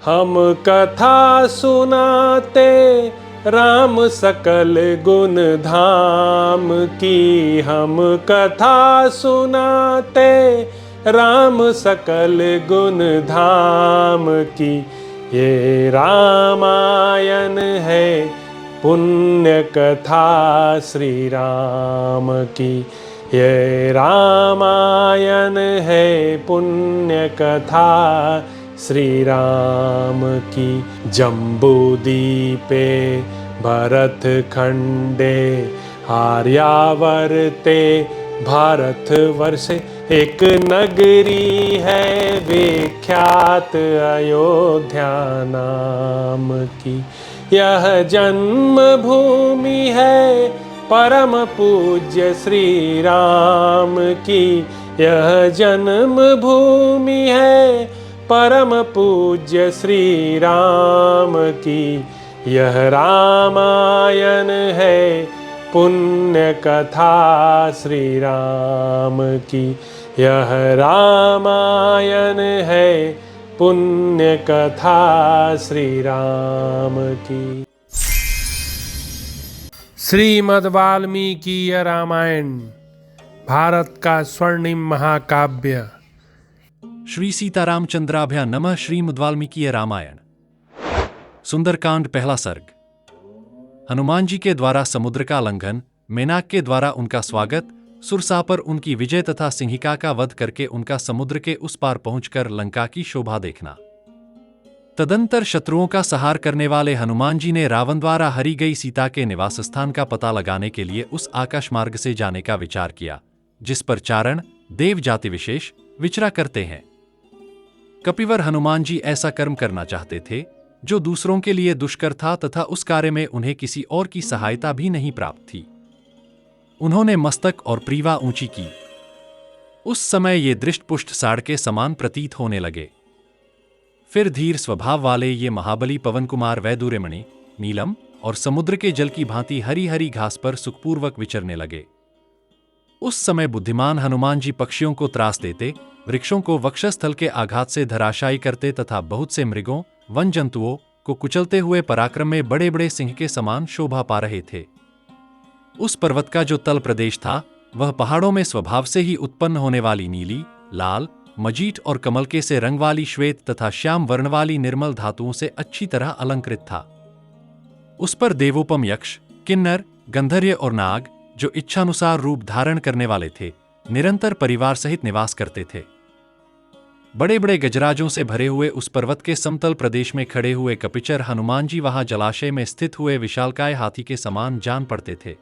हम कथा सुनाते राम सकल गुण धाम की। हम कथा सुनाते राम सकल गुण धाम की। ये रामायण है पुण्य कथा श्री राम की। ये रामायण है पुण्य कथा श्री राम की। जम्बूदीपे भरत खंडे आर्यावर्ते भारतवर्षे एक नगरी है विख्यात अयोध्या नाम की। यह जन्म भूमि है परम पूज्य श्री राम की। यह जन्म भूमि है परम पूज्य श्री राम की। यह रामायण है पुण्य कथा श्री राम की। यह रामायण है पुण्य कथा श्री राम की। श्रीमद् वाल्मीकि रामायण भारत का स्वर्णिम महाकाव्य। श्री सीतारामचंद्राभ्या नमः। श्रीमद् वाल्मीकि रामायण सुंदरकांड पहला सर्ग। हनुमान जी के द्वारा समुद्र का लंघन, मेनाक के द्वारा उनका स्वागत, सुरसा पर उनकी विजय तथा सिंहिका का वध करके उनका समुद्र के उस पार पहुंचकर लंका की शोभा देखना। तदंतर शत्रुओं का संहार करने वाले हनुमान जी ने रावण द्वारा हरी गई सीता के निवास स्थान का पता लगाने के लिए उस आकाश मार्ग से जाने का विचार किया जिस पर चारण देव जाति विशेष विचरा करते हैं। कपिवर हनुमान जी ऐसा कर्म करना चाहते थे जो दूसरों के लिए दुष्कर था तथा उस कार्य में उन्हें किसी और की सहायता भी नहीं प्राप्त थी। उन्होंने मस्तक और प्रीवा ऊंची की। उस समय ये दृष्टपुष्ट साड़ के समान प्रतीत होने लगे। फिर धीर स्वभाव वाले ये महाबली पवन कुमार वैदुर्यमणि, नीलम और समुद्र के जल की भांति हरी हरी घास पर सुखपूर्वक विचरने लगे। उस समय बुद्धिमान हनुमान जी पक्षियों को त्रास देते, वृक्षों को वक्षस्थल के आघात से धराशायी करते तथा बहुत से मृगों वन जंतुओं को कुचलते हुए पराक्रम में बड़े बड़े सिंह के समान शोभा पा रहे थे। उस पर्वत का जो तल प्रदेश था वह पहाड़ों में स्वभाव से ही उत्पन्न होने वाली नीली, लाल, मजीठ और कमल के से रंग वाली श्वेत तथा श्याम वर्ण वाली निर्मल धातुओं से अच्छी तरह अलंकृत था। उस पर देवोपम यक्ष, किन्नर, गंधर्व और नाग जो इच्छानुसार रूप धारण करने वाले थे निरंतर परिवार सहित निवास करते थे। बड़े बड़े गजराजों से भरे हुए उस पर्वत के समतल प्रदेश में खड़े हुए कपिचर हनुमान जी वहां जलाशय में स्थित हुए विशालकाय हाथी के समान जान पड़ते थे।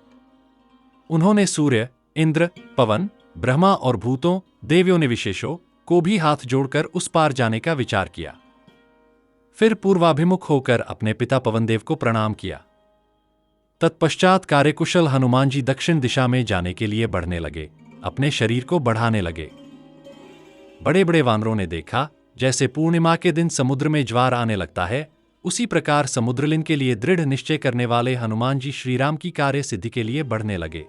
उन्होंने सूर्य, इंद्र, पवन, ब्रह्मा और भूतों, देवियों ने विशेषों को भी हाथ जोड़कर उस पार जाने का विचार किया। फिर पूर्वाभिमुख होकर अपने पिता पवनदेव को प्रणाम किया। तत्पश्चात कार्यकुशल हनुमान जी दक्षिण दिशा में जाने के लिए बढ़ने लगे, अपने शरीर को बढ़ाने लगे। बड़े बड़े वानरों ने देखा जैसे पूर्णिमा के दिन समुद्र में ज्वार आने लगता है, उसी प्रकार समुद्रलिन के लिए दृढ़ निश्चय करने वाले हनुमान जी श्रीराम की कार्य सिद्धि के लिए बढ़ने लगे।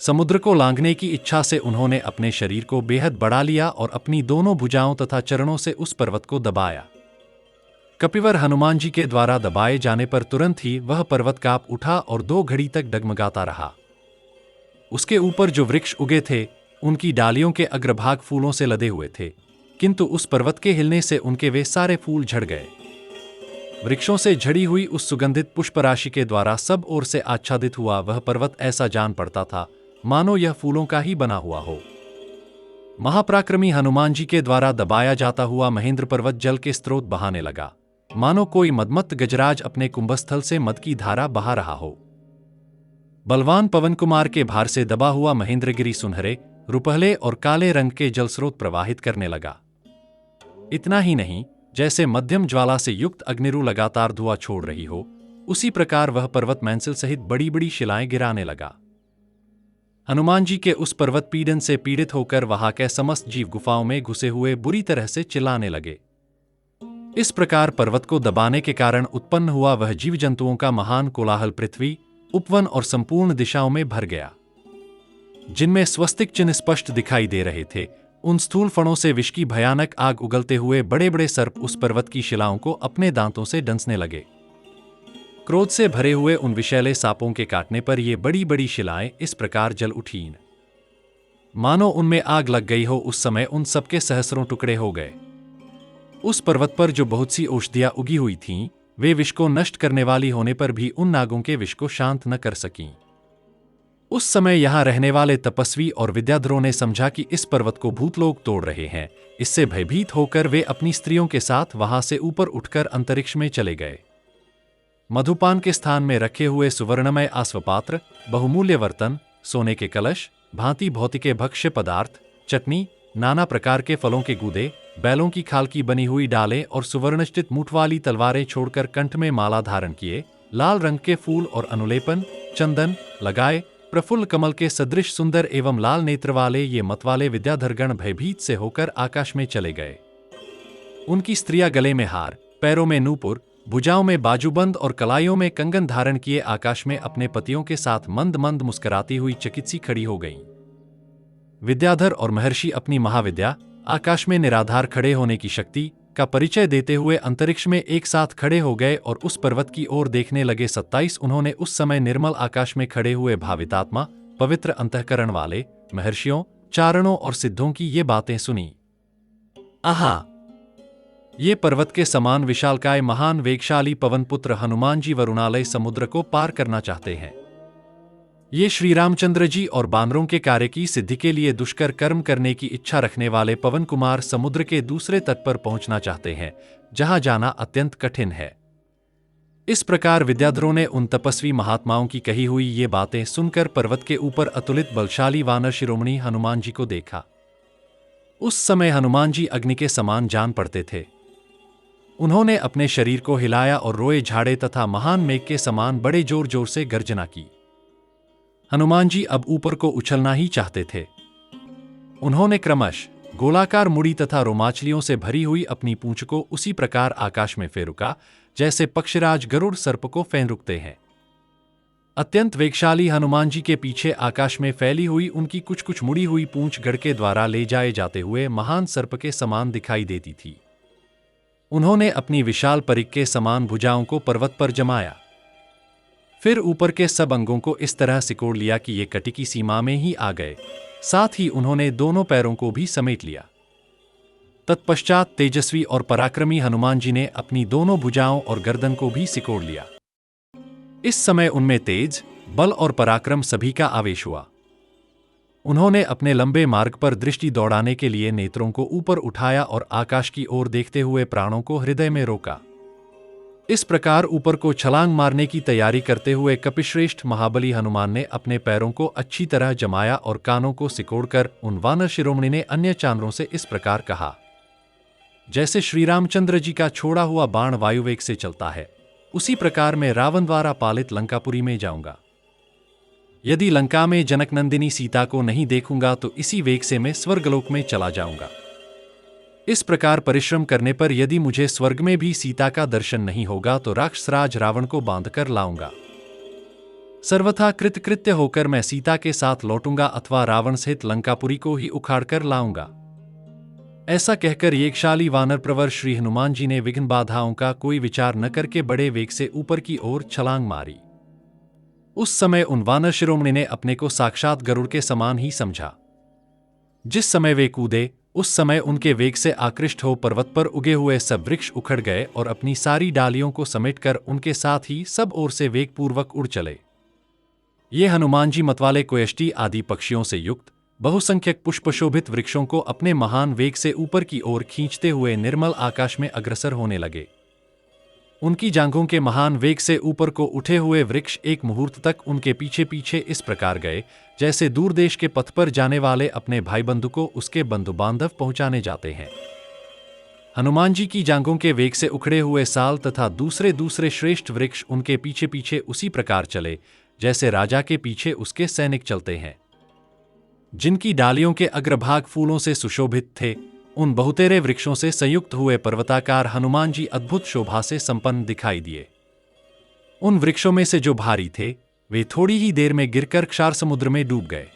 समुद्र को लांघने की इच्छा से उन्होंने अपने शरीर को बेहद बढ़ा लिया और अपनी दोनों भुजाओं तथा चरणों से उस पर्वत को दबाया। कपिवर हनुमान जी के द्वारा दबाए जाने पर तुरंत ही वह पर्वत कांप उठा और 2 घड़ी तक डगमगाता रहा। उसके ऊपर जो वृक्ष उगे थे उनकी डालियों के अग्रभाग फूलों से लदे हुए थे, किंतु उस पर्वत के हिलने से उनके वे सारे फूल झड़ गए। वृक्षों से झड़ी हुई उस सुगंधित पुष्पराशि के द्वारा सब ओर से आच्छादित हुआ वह पर्वत ऐसा जान पड़ता था मानो यह फूलों का ही बना हुआ हो। महापराक्रमी हनुमान जी के द्वारा दबाया जाता हुआ महेंद्र पर्वत जल के स्रोत बहाने लगा, मानो कोई मदमत्त गजराज अपने कुंभस्थल से मद की धारा बहा रहा हो। बलवान पवन कुमार के भार से दबा हुआ महेंद्रगिरी सुनहरे, रुपहले और काले रंग के जलस्रोत प्रवाहित करने लगा। इतना ही नहीं, जैसे मध्यम ज्वाला से युक्त अग्निरु लगातार धुआं छोड़ रही हो, उसी प्रकार वह पर्वत मैंसिल सहित बड़ी बड़ी शिलाएं गिराने लगा। हनुमान जी के उस पर्वत पीड़न से पीड़ित होकर वहां के समस्त जीव गुफाओं में घुसे हुए बुरी तरह से चिल्लाने लगे। इस प्रकार पर्वत को दबाने के कारण उत्पन्न हुआ वह जीव जंतुओं का महान कोलाहल पृथ्वी, उपवन और संपूर्ण दिशाओं में भर गया। जिनमें स्वस्तिक चिन्ह स्पष्ट दिखाई दे रहे थे, उन स्थूल फणों से विष की भयानक आग उगलते हुए बड़े बड़े सर्प उस पर्वत की शिलाओं को अपने दांतों से डंसने लगे। क्रोध से भरे हुए उन विषैले सांपों के काटने पर ये बड़ी बड़ी शिलाएं इस प्रकार जल उठीं, मानो उनमें आग लग गई हो। उस समय उन सबके सहस्रों टुकड़े हो गए। उस पर्वत पर जो बहुत सी औषधियां उगी हुई थीं, वे विष को नष्ट करने वाली होने पर भी उन नागों के विष को शांत न कर सकीं। उस समय यहां रहने वाले तपस्वी और विद्याधरों ने समझा कि इस पर्वत को भूत लोग तोड़ रहे हैं। इससे भयभीत होकर वे अपनी स्त्रियों के साथ वहां से ऊपर उठकर अंतरिक्ष में चले गए। मधुपान के स्थान में रखे हुए सुवर्णमय आस्वपात्र, बहुमूल्य बर्तन, सोने के कलश, भांति भौति के भक्ष्य पदार्थ, चटनी, नाना प्रकार के फलों के गूदे, बैलों की खाल की बनी हुई डालें और सुवर्णचित मूठ वाली तलवारें छोड़कर कंठ में माला धारण किए, लाल रंग के फूल और अनुलेपन, चंदन लगाए, प्रफुल्ल कमल के सदृश सुंदर एवं लाल नेत्र वाले ये मतवाले विद्याधरगण भयभीत से होकर आकाश में चले गए। उनकी स्त्रियां गले में हार, पैरों में नूपुर, भुजाओं में बाजूबंद और कलाइयों में कंगन धारण किए आकाश में अपने पतियों के साथ मंद मंद मुस्कुराती हुई चकित सी खड़ी हो गईं। विद्याधर और महर्षि अपनी महाविद्या, आकाश में निराधार खड़े होने की शक्ति का परिचय देते हुए अंतरिक्ष में एक साथ खड़े हो गए और उस पर्वत की ओर देखने लगे। 27 उन्होंने उस समय निर्मल आकाश में खड़े हुए भावितात्मा, पवित्र अंतःकरण वाले महर्षियों, चारणों और सिद्धों की ये बातें सुनी। आहा! ये पर्वत के समान विशालकाय महान वेगशाली पवनपुत्र हनुमान जी वरुणालय समुद्र को पार करना चाहते हैं। ये श्री रामचंद्र जी और बानरों के कार्य की सिद्धि के लिए दुष्कर कर्म करने की इच्छा रखने वाले पवन कुमार समुद्र के दूसरे तट पर पहुंचना चाहते हैं, जहां जाना अत्यंत कठिन है। इस प्रकार विद्याधरों ने उन तपस्वी महात्माओं की कही हुई ये बातें सुनकर पर्वत के ऊपर अतुलित बलशाली वानर शिरोमणि हनुमान जी को देखा। उस समय हनुमान जी अग्नि के समान जान पड़ते थे। उन्होंने अपने शरीर को हिलाया और रोए झाड़े तथा महान मेघ के समान बड़े जोर जोर से गर्जना की। हनुमान जी अब ऊपर को उछलना ही चाहते थे। उन्होंने क्रमश गोलाकार मुड़ी तथा रोमाचलियों से भरी हुई अपनी पूंछ को उसी प्रकार आकाश में फेरुका जैसे पक्षीराज गरुड़ सर्प को फेंरुकते हैं। अत्यंत वेगशाली हनुमान जी के पीछे आकाश में फैली हुई उनकी कुछ कुछ मुड़ी हुई पूंछ गढ़ के द्वारा ले जाए जाते हुए महान सर्प के समान दिखाई देती थी। उन्होंने अपनी विशाल परिघ के समान भुजाओं को पर्वत पर जमाया, फिर ऊपर के सब अंगों को इस तरह सिकोड़ लिया कि ये कटी की सीमा में ही आ गए। साथ ही उन्होंने दोनों पैरों को भी समेट लिया। तत्पश्चात तेजस्वी और पराक्रमी हनुमान जी ने अपनी दोनों भुजाओं और गर्दन को भी सिकोड़ लिया। इस समय उनमें तेज, बल और पराक्रम सभी का आवेश हुआ। उन्होंने अपने लंबे मार्ग पर दृष्टि दौड़ाने के लिए नेत्रों को ऊपर उठाया और आकाश की ओर देखते हुए प्राणों को हृदय में रोका। इस प्रकार ऊपर को छलांग मारने की तैयारी करते हुए कपिश्रेष्ठ महाबली हनुमान ने अपने पैरों को अच्छी तरह जमाया और कानों को सिकोड़कर उन वानर शिरोमणि ने अन्य चांद्रों से इस प्रकार कहा, जैसे श्री रामचंद्र जी का छोड़ा हुआ बाण वायुवेग से चलता है, उसी प्रकार मैं रावण द्वारा पालित लंकापुरी में जाऊंगा। यदि लंका में जनक नंदिनी सीता को नहीं देखूंगा तो इसी वेग से मैं स्वर्गलोक में चला जाऊंगा। इस प्रकार परिश्रम करने पर यदि मुझे स्वर्ग में भी सीता का दर्शन नहीं होगा तो राक्षसराज रावण को बांधकर लाऊंगा। सर्वथा कृतकृत्य होकर मैं सीता के साथ लौटूंगा अथवा रावण सहित लंकापुरी को ही उखाड़कर लाऊंगा। ऐसा कहकर वेगशाली वानर प्रवर श्री हनुमान जी ने विघ्न बाधाओं का कोई विचार न करके बड़े वेग से ऊपर की ओर छलांग मारी। उस समय उन वानर शिरोमणि ने अपने को साक्षात गरुड़ के समान ही समझा। जिस समय वे कूदे, उस समय उनके वेग से आकृष्ट हो पर्वत पर उगे हुए सब वृक्ष उखड़ गए और अपनी सारी डालियों को समेटकर उनके साथ ही सब ओर से वेगपूर्वक उड़ चले। ये हनुमान जी मतवाले कोयष्टी आदि पक्षियों से युक्त बहुसंख्यक पुष्पशोभित वृक्षों को अपने महान वेग से ऊपर की ओर खींचते हुए निर्मल आकाश में अग्रसर होने लगे। उनकी जांघों के महान वेग से ऊपर को उठे हुए वृक्ष एक मुहूर्त तक उनके पीछे पीछे इस प्रकार गए जैसे दूर देश के पथ पर जाने वाले अपने भाई बंधु को उसके बंधु बांधव पहुंचाने जाते हैं। हनुमान जी की जांघों के वेग से उखड़े हुए साल तथा दूसरे दूसरे श्रेष्ठ वृक्ष उनके पीछे पीछे उसी प्रकार चले जैसे राजा के पीछे उसके सैनिक चलते हैं। जिनकी डालियों के अग्रभाग फूलों से सुशोभित थे, उन बहुतेरे वृक्षों से संयुक्त हुए पर्वताकार हनुमान जी अद्भुत शोभा से संपन्न दिखाई दिए। उन वृक्षों में से जो भारी थे, वे थोड़ी ही देर में गिरकर क्षार समुद्र में डूब गए।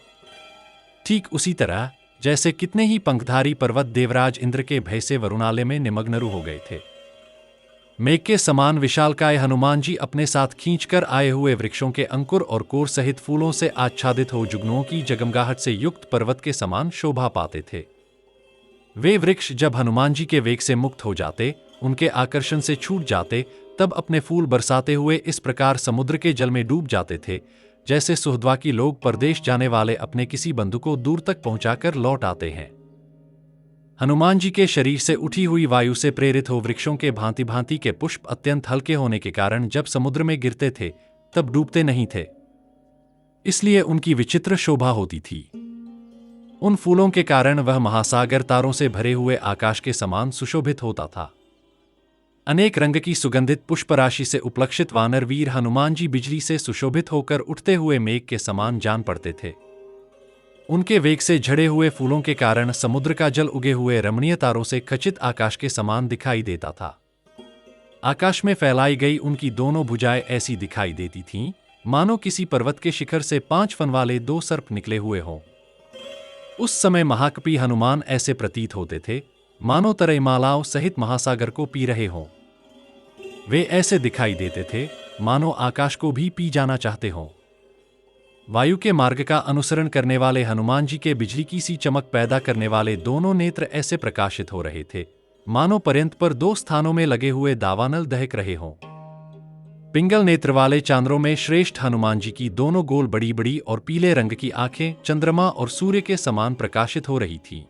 ठीक उसी तरह जैसे कितने ही पंखधारी पर्वत देवराज इंद्र के भय से वरुणालय में निमग्न हो गए थे। मेघ के समान विशालकाय हनुमान जी अपने साथ खींचकर आए हुए वृक्षों के अंकुर और कोर सहित फूलों से आच्छादित हो जुगनुओं की जगमगाहट से युक्त पर्वत के समान शोभा पाते थे। वे वृक्ष जब हनुमान जी के वेग से मुक्त हो जाते, उनके आकर्षण से छूट जाते, तब अपने फूल बरसाते हुए इस प्रकार समुद्र के जल में डूब जाते थे, जैसे सुहद्वाकी लोग परदेश जाने वाले अपने किसी बंधु को दूर तक पहुंचाकर लौट आते हैं। हनुमान जी के शरीर से उठी हुई वायु से प्रेरित हो वृक्षों के भांति भांति के पुष्प अत्यंत हल्के होने के कारण जब समुद्र में गिरते थे तब डूबते नहीं थे, इसलिए उनकी विचित्र शोभा होती थी। उन फूलों के कारण वह महासागर तारों से भरे हुए आकाश के समान सुशोभित होता था। अनेक रंग की सुगंधित पुष्पराशि से उपलक्षित वानर वीर हनुमान जी बिजली से सुशोभित होकर उठते हुए मेघ के समान जान पड़ते थे। उनके वेग से झड़े हुए फूलों के कारण समुद्र का जल उगे हुए रमणीय तारों से खचित आकाश के समान दिखाई देता था। आकाश में फैलाई गई उनकी दोनों भुजाएं ऐसी दिखाई देती थीं, मानो किसी पर्वत के शिखर से 5 फन वाले 2 सर्प निकले हुए हों। उस समय महाकपि हनुमान ऐसे प्रतीत होते थे, मानो तरईमालाओं सहित महासागर को पी रहे हों। वे ऐसे दिखाई देते थे, मानो आकाश को भी पी जाना चाहते हों। वायु के मार्ग का अनुसरण करने वाले हनुमान जी के बिजली की सी चमक पैदा करने वाले दोनों नेत्र ऐसे प्रकाशित हो रहे थे, मानो पर्यंत पर 2 स्थानों में लगे हुए दावानल दहक रहे हों। पिंगल नेत्र वाले चांद्रों में श्रेष्ठ हनुमान जी की दोनों गोल बड़ी बड़ी और पीले रंग की आंखें चंद्रमा और सूर्य के समान प्रकाशित हो रही थीं।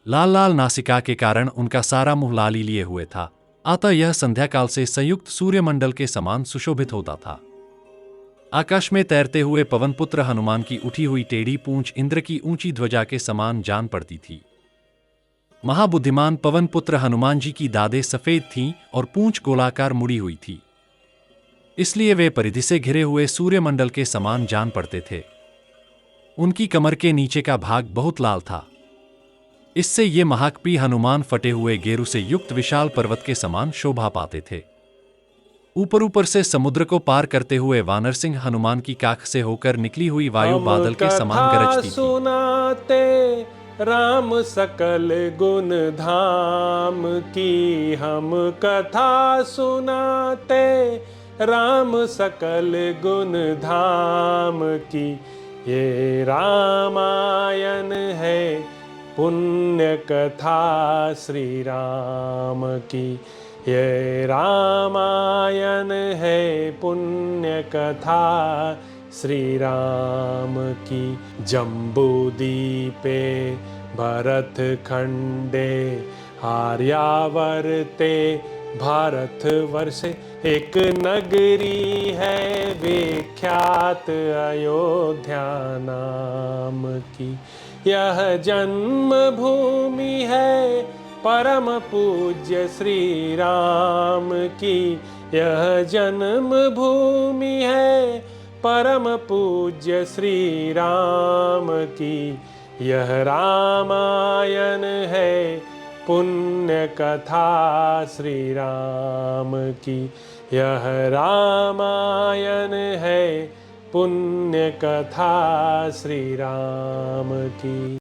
लाल लाल नासिका के कारण उनका सारा मुंह लाली लिए हुए था, अतः यह संध्याकाल से संयुक्त सूर्यमंडल के समान सुशोभित होता था। आकाश में तैरते हुए पवनपुत्र हनुमान की उठी हुई टेढ़ी पूंछ इंद्र की ऊंची ध्वजा के समान जान पड़ती थी। महाबुद्धिमान पवनपुत्र हनुमान जी की दादें सफेद थीं और पूंछ गोलाकार मुड़ी हुई थी, इसलिए वे परिधि से घिरे हुए सूर्यमंडल के समान जान पड़ते थे। उनकी कमर के नीचे का भाग बहुत लाल था, इससे ये महाकपि हनुमान फटे हुए गेरू से युक्त विशाल पर्वत के समान शोभा पाते थे। ऊपर से समुद्र को पार करते हुए वानर सिंह हनुमान की काख से होकर निकली हुई वायु बादल के समान गरजती थी। सुनाते राम सकल गुण धाम की, हम कथा सुनाते राम सकल गुण धाम की। ये रामायण है पुण्य कथा श्री राम की, ये रामायण है पुण्य कथा श्री राम की। जम्बूदीपे भरत खंडे आर्यावर्ते भारत वर्षे एक नगरी है विख्यात अयोध्या नाम की। यह जन्म भूमि है परम पूज्य श्री राम की, यह जन्म भूमि है परम पूज्य श्री राम की। यह रामायण है पुण्य कथा श्री राम की, यह रामायण है पुण्य कथा श्री राम की।